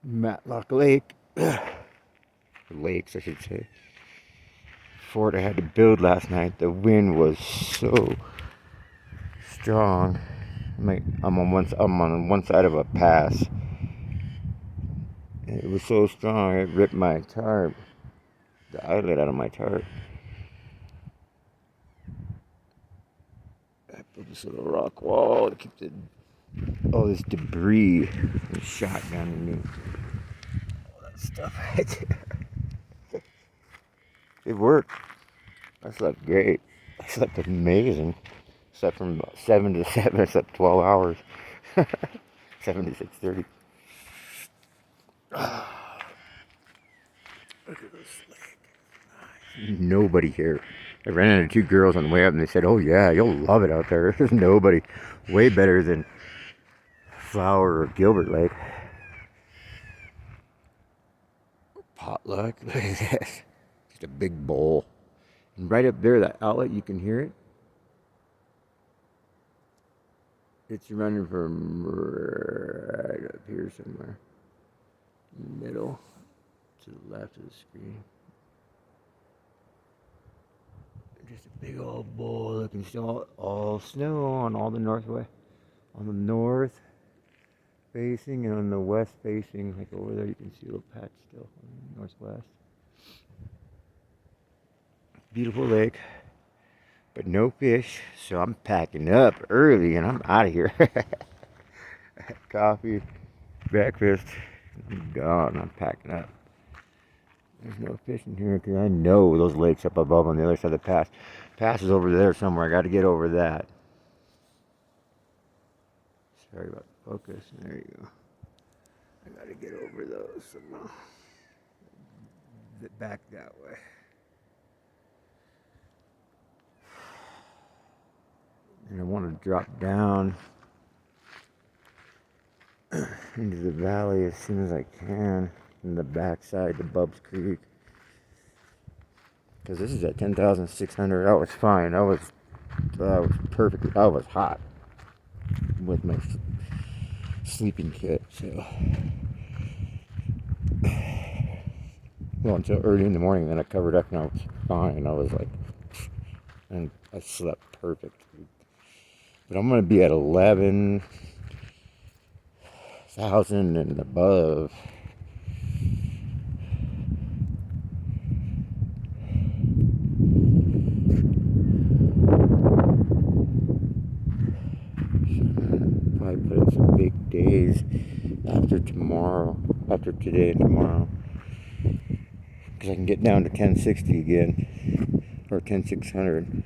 Matlock Lake. Lakes, I should say. Fort I had to build last night. The wind was so strong. I'm on one side of a pass. It was so strong it ripped my tarp, the eyelet out of my tarp. I put this little rock wall to keep all this debris and shotgun me. All that stuff right there. It worked. I slept great. I slept amazing. Slept from about 7 to 7. I slept 12 hours. 7 to 6:30. Look at this lake. Nobody here. I ran into two girls on the way up and they said, "Oh yeah, you'll love it out there." There's nobody. Way better than Flower or Gilbert Lake. Potluck. Look at this. Just a big bowl. And right up there, that outlet, you can hear it. It's running from right up here somewhere. Middle to the left of the screen. Just a big old bowl looking still all snow on all the northwest, on the north facing and on the west facing, like over there you can see a little patch still on the northwest. Beautiful lake, but no fish, so I'm packing up early and I'm out of here. Coffee, breakfast, I'm gone. I'm packing up. There's no fish in here because I know those lakes up above on the other side of the pass. Pass is over there somewhere. I got to get over that. Sorry about the focus. There you go. I got to get over those somehow. Back that way. And I want to drop down into the valley as soon as I can in the backside to Bub's Creek. Because this is at 10,600. I was fine. I was perfect. I was hot with my sleeping kit. So, well, until early in the morning, then I covered up and I was fine. I was like, and I slept perfect. But I'm gonna be at 11,000 and above. Probably put in some big days after today and tomorrow. Because I can get down to 1060 again. Or 10600.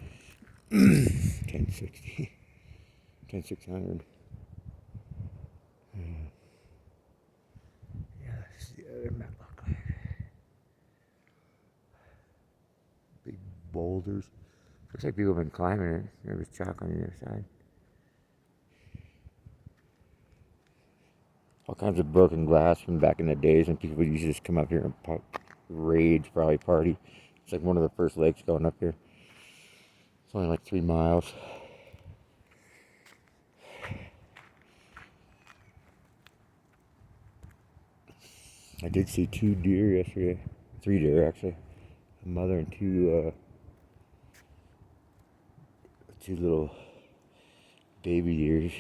1060. 10600. Yeah, this is the other matlock. Big boulders. Looks like people have been climbing it. There was chalk on the other side. All kinds of broken glass from back in the days when people used to just come up here and rage, probably party. It's like one of the first lakes going up here. It's only like 3 miles. I did see 2 deer yesterday. 3 deer, actually. A mother and two little baby deers.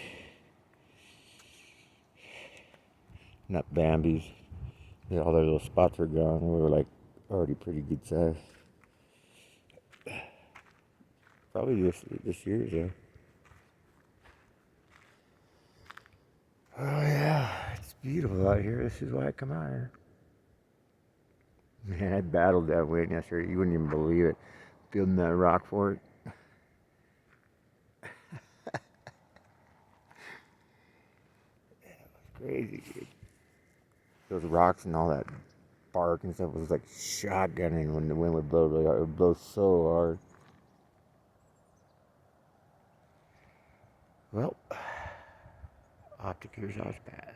Not Bambies. Yeah, all their little spots were gone. They were like already pretty good size. Probably this year, though. Oh yeah, it's beautiful out here. This is why I come out here. Man, I battled that wind yesterday. You wouldn't even believe it. Building that rock fort. It was crazy, dude. Those rocks and all that bark and stuff was like shotgunning when the wind would blow really hard. It would blow so hard. Well, off to Kearsarge Pass.